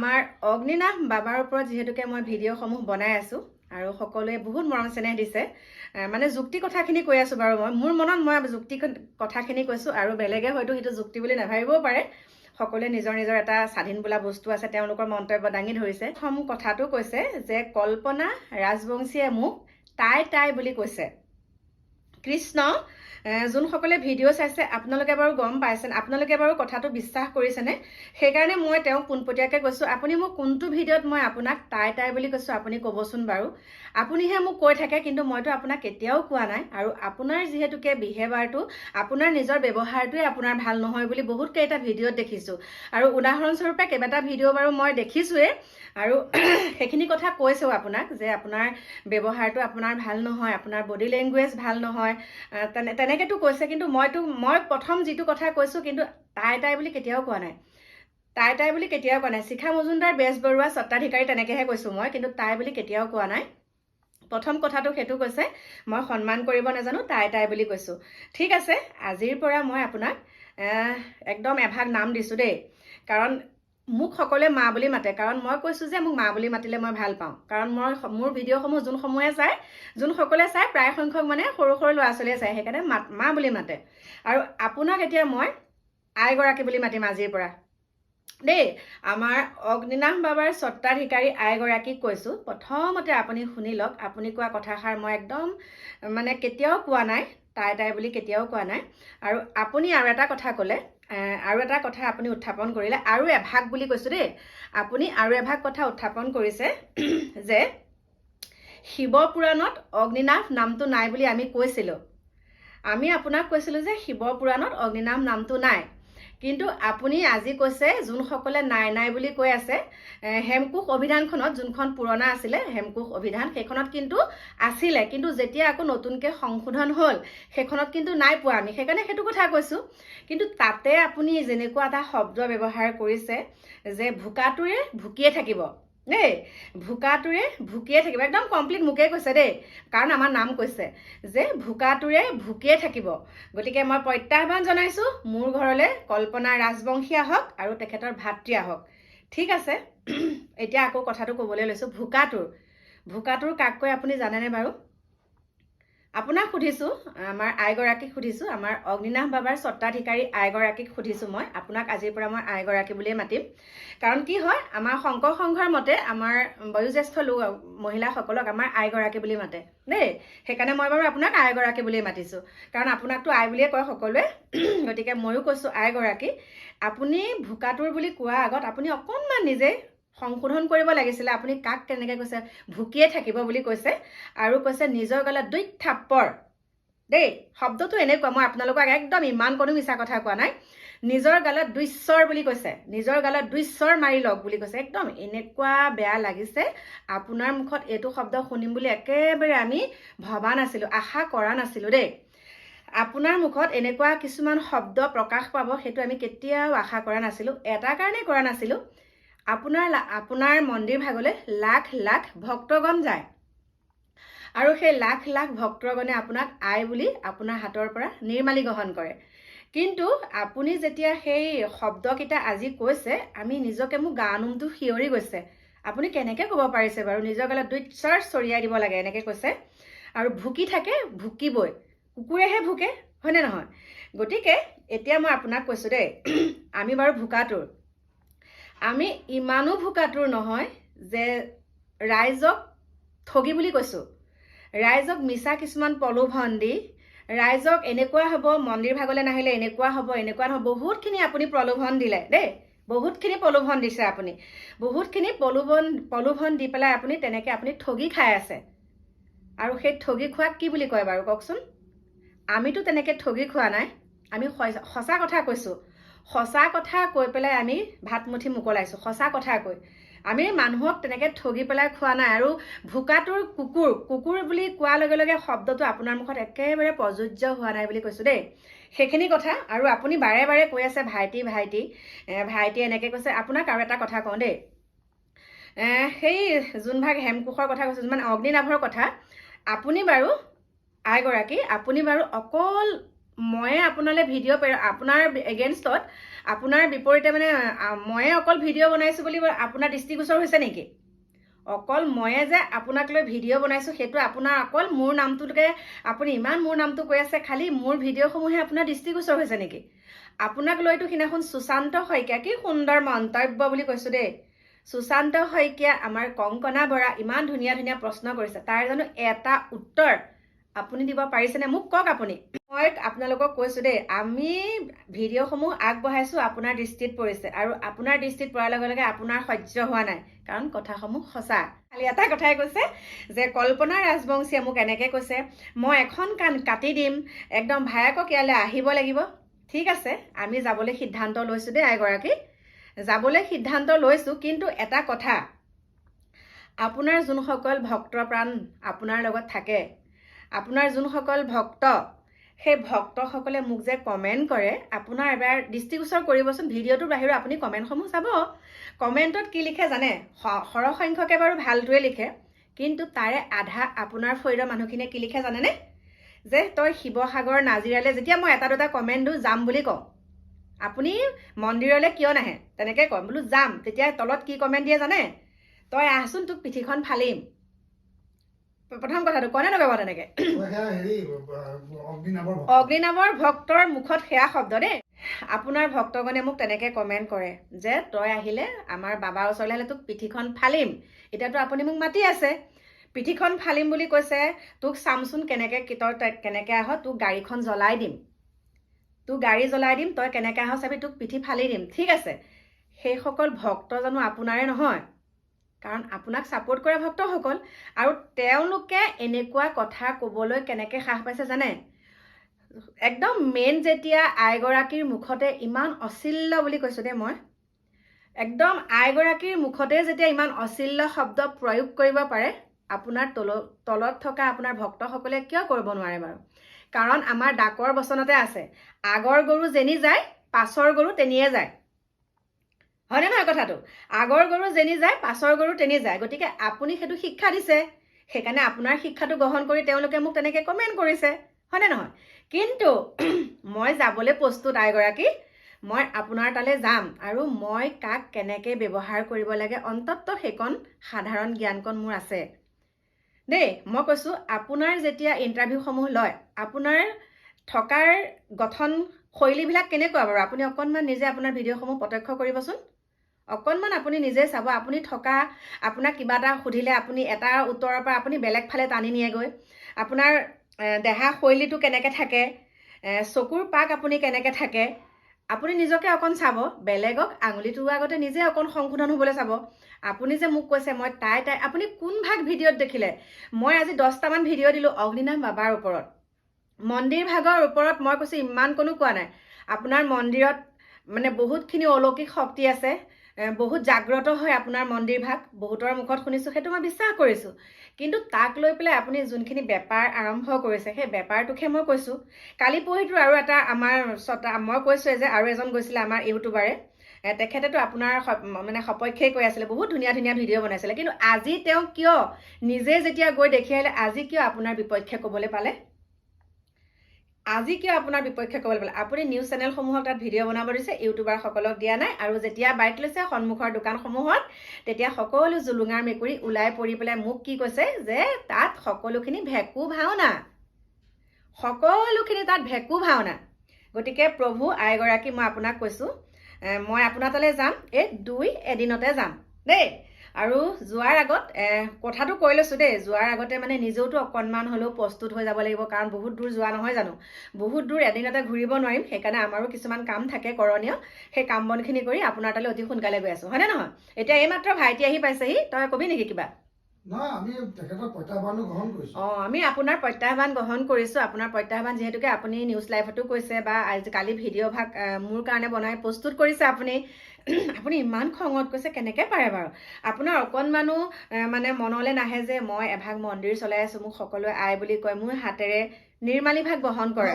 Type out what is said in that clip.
আমাৰ অগ্নিনাভ বাবাৰ ওপৰত যেহেতুকে মই ভিডিঅ'সমূহ বনাই আছো আৰু সকলোৱে বহুত মৰম চেনেহ দিছে মানে যুক্তি কথাখিনি কৈ আছো বাৰু মোৰ মনত মই যুক্তি কথাখিনি কৈছো আৰু বেলেগে হয়তো সেইটো যুক্তি বুলি নাভাবিবও পাৰে সকলোৱে নিজৰ নিজৰ এটা স্বাধীন বোলা বস্তু আছে তেওঁলোকৰ মন্তব্য দাঙি ধৰিছে প্ৰথম কথাটো কৈছে যে কল্পনা ৰাজবংশীয়ে মোক তাই বুলি কৈছে কৃষ্ণ যোনসকলে ভিডিঅ' চাইছে আপোনালোকে বাৰু গম পাইছেনে আপোনালোকে বাৰু কথাটো বিশ্বাস কৰিছেনে সেইকাৰণে মই তেওঁক পোনপটীয়াকৈ কৈছোঁ আপুনি মোক কোনটো ভিডিঅ'ত মই আপোনাক তাই বুলি কৈছোঁ আপুনি ক'বচোন বাৰু আপুনিহে মোক কৈ থাকে কিন্তু মইতো আপোনাক কেতিয়াও কোৱা নাই আৰু আপোনাৰ যিহেতুকে বিহেভিয়াৰটো আপোনাৰ নিজৰ ব্যৱহাৰটোৱে আপোনাৰ ভাল নহয় বুলি বহুত কেইটা ভিডিঅ'ত দেখিছোঁ আৰু উদাহৰণস্বৰূপে কেইবাটা ভিডিঅ' বাৰু মই দেখিছোঁৱেই আৰু সেইখিনি কথা কৈছেও আপোনাক যে আপোনাৰ ব্যৱহাৰটো আপোনাৰ ভাল নহয় আপোনাৰ বডি লেংগুৱেজ ভাল নহয় তেনেকেতো কৈছে কিন্তু মই প্ৰথম যিটো কথা কৈছোঁ কিন্তু তাই বুলি কেতিয়াও কোৱা নাই তাই বুলি কেতিয়াও কোৱা নাই শিখা মজুমদাৰ বেজবৰুৱা স্বত্বাধিকাৰী তেনেকেহে কৈছোঁ মই কিন্তু তাই বুলি কেতিয়াও কোৱা নাই প্ৰথম কথাটো সেইটো কৈছে মই সন্মান কৰিব নাজানো তাই বুলি কৈছোঁ ঠিক আছে আজিৰ পৰা মই আপোনাক একদম এভাগ নাম দিছোঁ দেই কাৰণ মোক সকলোৱে মা বুলি মাতে কাৰণ মই কৈছোঁ যে মোক মা বুলি মাতিলে মই ভাল পাওঁ কাৰণ মোৰ ভিডিঅ'সমূহ যোনসকলে চাই প্ৰায় সংখ্যক মানে সৰু সৰু ল'ৰা ছোৱালীয়ে চাই সেইকাৰণে মা বুলি মাতে আৰু আপোনাক এতিয়া মই আইগৰাকী বুলি মাতিম আজিৰ পৰা দেই আমাৰ অগ্নিনাভ বাবাৰ স্বত্বাধিকাৰী আইগৰাকীক কৈছোঁ প্ৰথমতে আপুনি শুনি লওক আপুনি কোৱা কথাষাৰ মই একদম মানে কেতিয়াও কোৱা নাই তাই বুলি কেতিয়াও কোৱা নাই আৰু আপুনি আৰু এটা কথা ক'লে আৰু এটা কথা আপুনি উত্থাপন কৰিলে আৰু এভাগ বুলি কৈছোঁ দেই আপুনি আৰু এভাগ কথা উত্থাপন কৰিছে যে শিৱ পুৰাণত অগ্নিনাভ নামটো নাই বুলি আমি কৈছিলোঁ আমি আপোনাক কৈছিলোঁ যে শিৱ পুৰাণত অগ্নিনাভ নামটো নাই কিন্তু আপুনি আজি কৈছে যোনসকলে নাই বুলি কৈ আছে হেমকোষ অভিধানখনত যোনখন পুৰণা আছিলে হেমকোষ অভিধান সেইখনত কিন্তু আছিলে কিন্তু যেতিয়া আকৌ নতুনকৈ সংশোধন হ'ল সেইখনত কিন্তু নাই পোৱা আমি সেইকাৰণে সেইটো কথা কৈছোঁ কিন্তু তাতে আপুনি যেনেকুৱা এটা শব্দ ব্যৱহাৰ কৰিছে যে ভোকাটোৰে ভুকিয়ে থাকিব দেই ভোকাটোৰে ভুকিয়ে থাকিব একদম কমপ্লিট মোকে কৈছে দেই কাৰণ আমাৰ নাম কৈছে যে ভোকাটোৰে ভুকিয়ে থাকিব গতিকে মই প্ৰত্যাহ্বান জনাইছোঁ মোৰ ঘৰলৈ কল্পনা ৰাজবংশী আহক আৰু তেখেতৰ ভাতৃ আহক ঠিক আছে এতিয়া আকৌ কথাটো ক'বলৈ লৈছোঁ ভোকাটোৰ কাক কয় আপুনি জানেনে বাৰু আপোনাক সুধিছোঁ আমাৰ আইগৰাকীক সুধিছোঁ আমাৰ অগ্নিনাভ বাবাৰ স্বত্বাধিকাৰী আইগৰাকীক সুধিছোঁ মই আপোনাক আজিৰ পৰা মই আইগৰাকী বুলিয়ে মাতিম কাৰণ কি হয় আমাৰ শংকৰ সংঘৰ মতে আমাৰ বয়োজ্যেষ্ঠ মহিলাসকলক আমাৰ আইগৰাকী বুলি মাতে দেই সেইকাৰণে মই বাৰু আপোনাক আইগৰাকী বুলিয়ে মাতিছোঁ কাৰণ আপোনাকতো আই বুলিয়ে কয় সকলোৱে গতিকে ময়ো কৈছোঁ আইগৰাকী আপুনি ভোকাটোৰ বুলি কোৱাৰ আগত আপুনি অকণমান নিজে সংশোধন কৰিব লাগিছিলে আপুনি কাক কেনেকৈ কৈছে ভুকিয়ে থাকিব বুলি কৈছে আৰু কৈছে নিজৰ গলত 2 থাপ্পৰ দেই শব্দটো এনেকুৱা মই আপোনালোকক একদম ইমান কোনো মিছা কথা কোৱা নাই নিজৰ গালত 2 স্বৰ বুলি কৈছে নিজৰ গালত 2 স্বৰ মাৰি লওক বুলি কৈছে একদম এনেকুৱা বেয়া লাগিছে আপোনাৰ মুখত এইটো শব্দ শুনিম বুলি একেবাৰে আমি ভবা নাছিলোঁ আশা কৰা নাছিলোঁ দেই আপোনাৰ মুখত এনেকুৱা কিছুমান শব্দ প্ৰকাশ পাব সেইটো আমি কেতিয়াও আশা কৰা নাছিলোঁ এটা কাৰণে কৰা নাছিলোঁ আপোনাৰ মন্দিৰ ভাগলৈ লাখ লাখ ভক্তগণ যায় আৰু সেই লাখ লাখ ভক্তগণে আপোনাক আই বুলি আপোনাৰ হাতৰ পৰা নিৰ্মালি গ্ৰহণ কৰে কিন্তু আপুনি যেতিয়া সেই শব্দকেইটা আজি কৈছে আমি নিজকে মোক গা নোমটো শিয়ৰি গৈছে আপুনি কেনেকৈ ক'ব পাৰিছে বাৰু নিজৰ গলত 2 স্বৰ চৰিয়াই দিব লাগে এনেকৈ কৈছে আৰু ভুকি থাকে ভুকিবই কুকুৰেহে ভুকে হয়নে নহয় গতিকে এতিয়া মই আপোনাক কৈছোঁ দেই আমি বাৰু ভোকাটোৰ আমি ইমানো ভোকাটোৰ নহয় যে ৰাইজক ঠগি বুলি কৈছোঁ ৰাইজক মিছা কিছুমান প্ৰলোভন দি ৰাইজক এনেকুৱা হ'ব মন্দিৰ ভাগলৈ নাহিলে এনেকুৱা নহয় বহুতখিনি আপুনি প্ৰলোভন দিলে দেই বহুতখিনি প্ৰলোভন দিছে আপুনি বহুতখিনি প্ৰলোভন দি পেলাই আপুনি তেনেকৈ আপুনি ঠগি খাই আছে আৰু সেই ঠগি খোৱাক কি বুলি কয় বাৰু কওকচোন আমিতো তেনেকৈ ঠগি খোৱা নাই আমি সঁচা কথা কৈছোঁ সঁচা কথা কৈ পেলাই আমি ভাত মুঠি মোকলাইছোঁ সঁচা কথা কৈ আমি মানুহক তেনেকৈ ঠগি পেলাই খোৱা নাই আৰু ভোকাটোৰ কুকুৰ বুলি কোৱাৰ লগে লগে শব্দটো আপোনাৰ মুখত একেবাৰে প্ৰযোজ্য হোৱা নাই বুলি কৈছোঁ দেই সেইখিনি কথা আৰু আপুনি বাৰে বাৰে কৈ আছে ভাইটি এনেকৈ কৈছে আপোনাক আৰু এটা কথা কওঁ দেই সেই যোনভাগ হেমকোষৰ কথা কৈছোঁ মানে অগ্নিনাভৰ কথা আপুনি বাৰু আইগৰাকী আপুনি বাৰু অকল ময়ে আপোনালৈ ভিডিঅ' আপোনাৰ এগেইনষ্টত আপোনাৰ বিপৰীতে মানে ময়ে অকল ভিডিঅ' বনাইছোঁ বুলি আপোনাৰ দৃষ্টিগোচৰ হৈছে নেকি? অকল ময়ে যে আপোনাক লৈ ভিডিঅ' বনাইছোঁ সেইটো আপোনাৰ অকল মোৰ নামটোকে আপুনি ইমান মোৰ নামটো কৈ আছে, খালি মোৰ ভিডিঅ'সমূহে আপোনাৰ দৃষ্টিগোচৰ হৈছে নেকি? আপোনাক লৈতো সিদিনাখন সুশান্ত শইকীয়া, কি সুন্দৰ মন্তব্য বুলি কৈছোঁ দেই, সুশান্ত শইকীয়া আমাৰ কংকনা বৰা ইমান ধুনীয়া ধুনীয়া প্ৰশ্ন কৰিছে, তাৰ জানো এটা উত্তৰ আপুনি দিব পাৰিছেনে? মোক কওক আপুনি। মই আপোনালোকক কৈছোঁ দেই, আমি ভিডিঅ'সমূহ আগবঢ়াইছোঁ, আপোনাৰ দৃষ্টিত পৰিছে, আৰু আপোনাৰ দৃষ্টিত পৰাৰ লগে লগে আপোনাৰ সহ্য হোৱা নাই, কাৰণ কথাসমূহ সঁচা। খালি এটা কথাই কৈছে যে কল্পনা ৰাজবংশীয়ে মোক এনেকৈ কৈছে, মই এখন কাণ কাটি দিম, একদম ভায়েকক ইয়ালৈ আহিব লাগিব। ঠিক আছে, আমি যাবলৈ সিদ্ধান্ত লৈছোঁ দেই আইগৰাকী, যাবলৈ সিদ্ধান্ত লৈছোঁ। কিন্তু এটা কথা, আপোনাৰ যোনসকল ভক্তপ্ৰাণ আপোনাৰ লগত থাকে, আপোনাৰ যোনসকল ভক্ত, সেই ভক্তসকলে মোক যে কমেণ্ট কৰে, আপোনাৰ এবাৰ দৃষ্টিগোচৰ কৰিবচোন, ভিডিঅ'টোৰ বাহিৰেও আপুনি কমেণ্টসমূহ চাব। কমেণ্টত কি লিখে জানে? সৰহ সংখ্যকে বাৰু ভালটোৱে লিখে, কিন্তু তাৰে আধা আপোনাৰ ফৈৰৰ মানুহখিনিয়ে কি লিখে জানেনে? যে তই শিৱসাগৰ নাজিৰালৈ, যেতিয়া মই এটা দুটা কমেণ্ট দিওঁ যাম বুলি কওঁ, আপুনি মন্দিৰলৈ কিয় নাহে তেনেকৈ কয়, বোলো যাম, তেতিয়া তলত কি কমেণ্ট দিয়ে জানে? তই আহচোন, তোক পিঠিখন ফালিম। প্ৰথম কথাটো কনে নকব তেনেকে? অগ্নিনাভৰ ভক্তৰ মুখত সেয়া শব্দ দেই। আপোনাৰ ভক্তগণে মোক তেনেকে কমেণ্ট কৰে যে তই আহিলে আমাৰ বাবাৰ ওচৰলৈ আহিলে তোক পিঠিখন ফালিম। এতিয়াতো আপুনি মোক মাতি আছে, পিঠিখন ফালিম বুলি কৈছে, তোক চামচোন কেনেকে তই কেনেকে আহ, তোক গাড়ীখন জ্বলাই দিম, তোক গাড়ী জ্বলাই দিম, তই কেনেকে আহ চাবি, তোক পিঠি ফালি দিম। ঠিক আছে, সেইসকল ভক্ত জানো আপোনাৰে নহয়? কাৰণ আপোনাক ছাপোৰ্ট কৰা ভক্তসকল, আৰু তেওঁলোকে এনেকুৱা কথা ক'বলৈ কেনেকৈ সাহ পাইছে জানে? একদম মেইন যেতিয়া আইগৰাকীৰ মুখতে ইমান অচিল্য বুলি কৈছোঁ দেই মই, একদম আইগৰাকীৰ মুখতে যেতিয়া ইমান অচিল্য শব্দ প্ৰয়োগ কৰিব পাৰে, আপোনাৰ তলত থকা আপোনাৰ ভক্তসকলে কিয় কৰিব নোৱাৰে বাৰু? কাৰণ আমাৰ ডাকৰ বচনতে আছে, আগৰ গৰু যেনি যায় পাছৰ গৰু তেনিয়ে যায়। হয়নে নহয় কথাটো? আগৰ গৰু যেনি যায় পাছৰ গৰু তেনি যায়। গতিকে আপুনি সেইটো শিক্ষা দিছে, সেইকাৰণে আপোনাৰ শিক্ষাটো গ্ৰহণ কৰি তেওঁলোকে মোক তেনেকৈ কমেণ্ট কৰিছে, হয়নে নহয়? কিন্তু মই যাবলৈ প্ৰস্তুত আইগৰাকী, মই আপোনাৰ তালৈ যাম, আৰু মই কাক কেনেকৈ ব্যৱহাৰ কৰিব লাগে অন্ততঃ সেইকণ সাধাৰণ জ্ঞানকণ মোৰ আছে দেই। মই কৈছোঁ, আপোনাৰ যেতিয়া ইণ্টাৰভিউসমূহ লয়, আপোনাৰ থকাৰ গঠন শৈলীবিলাক কেনেকুৱা বাৰু? আপুনি অকণমান নিজে আপোনাৰ ভিডিঅ'সমূহ প্ৰত্যক্ষ কৰিবচোন, অকণমান আপুনি নিজে চাব। আপুনি থকা, আপোনাক কিবা এটা সুধিলে আপুনি এটা উত্তৰৰ পৰা আপুনি বেলেগ ফালে টানি নিয়েগৈ, আপোনাৰ দেহা শৈলীটো কেনেকৈ থাকে, চকুৰ পাক আপুনি কেনেকৈ থাকে, আপুনি নিজকে অকণ চাব। বেলেগক আঙুলি তোৱাৰ আগতে নিজে অকণ সংশোধন হ'বলৈ চাব। আপুনি যে মোক কৈছে মই তাই আপুনি কোন ভাগ ভিডিঅ'ত দেখিলে? মই আজি 10টামান ভিডিঅ' দিলোঁ অগ্নিনাভ বাবাৰ ওপৰত, মন্দিৰ ভাগৰ ওপৰত। মই কৈছোঁ ইমান কোনো কোৱা নাই, আপোনাৰ মন্দিৰত মানে বহুতখিনি অলৌকিক শক্তি আছে, বহুত জাগ্ৰত হয় আপোনাৰ মন্দিৰ ভাগ, বহুতৰ মুখত শুনিছোঁ, সেইটো মই বিশ্বাস কৰিছোঁ। কিন্তু তাক লৈ পেলাই আপুনি যোনখিনি বেপাৰ আৰম্ভ কৰিছে, সেই বেপাৰটোকহে মই কৈছোঁ। কালি পৰহিটো আৰু এটা আমাৰ মই কৈছোঁৱে যে আৰু এজন গৈছিলে আমাৰ ইউটিউবাৰে, তেখেতেতো আপোনাৰ মানে সপক্ষেই কৈ আছিলে, বহুত ধুনীয়া ধুনীয়া ভিডিঅ' বনাইছিলে, কিন্তু আজি তেওঁ কিয় নিজে যেতিয়া গৈ দেখি আহিলে, আজি কিয় আপোনাৰ বিপক্ষে ক'বলৈ পালে? আজি কিয় আপোনাৰ বিপক্ষে ক'বলৈ পালে? আপুনি নিউজ চেনেলসমূহত তাত ভিডিঅ' বনাব দিছে, ইউটিউবাৰসকলক দিয়া নাই। আৰু যেতিয়া বাইক লৈছে সন্মুখৰ দোকানসমূহত, তেতিয়া সকলো জুলুঙাৰ মেকুৰী ওলাই পৰি পেলাই মোক কি কৈছে যে তাত সকলোখিনি ভেকু ভাওনা, সকলোখিনি তাত ভেকু ভাওনা। গতিকে প্ৰভু আইগৰাকী, মই আপোনাক কৈছোঁ, মই আপোনাৰ তালৈ যাম, এই 2 এদিনতে যাম দেই। আৰু যোৱাৰ আগত কথাটো কৈ লৈছোঁ দেই, যোৱাৰ আগতে মানে নিজেওতো অকণমান হ'লেও প্ৰস্তুত হৈ যাব লাগিব, কাৰণ বহুত দূৰ যোৱা নহয় জানো, বহুত দূৰ এদিনতে ঘূৰিব নোৱাৰিম। সেইকাৰণে আমাৰো কিছুমান কাম থাকে কৰণীয়, সেই কাম বনখিনি কৰি আপোনাৰ তালৈ অতি সোনকালে গৈ আছোঁ, হয়নে নহয়? এতিয়া এইমাত্ৰ ভাইটি আহি পাইছেহি, তই কবি নেকি কিবা? আমি আপোনাৰ প্ৰত্যাহ্বান গ্ৰহণ কৰিছোঁ। আপোনাৰ প্ৰত্যাহ্বান যিহেতুকে আপুনি নিউজ লাইভতো কৈছে, বা আজিকালি ভিডিঅ' ভাগ মোৰ কাৰণে বনাই প্ৰস্তুত কৰিছে আপুনি, আপুনি ইমান খঙত কৈছে, কেনেকৈ পাৰে বাৰু? আপোনাৰ অকণমানো মানে মনলৈ নাহে যে মই এভাগ মন্দিৰ চলাই আছোঁ, মোক সকলোৱে আই বুলি কয়, মোৰ হাতেৰে নিৰ্মালী ভাগ বহন কৰে।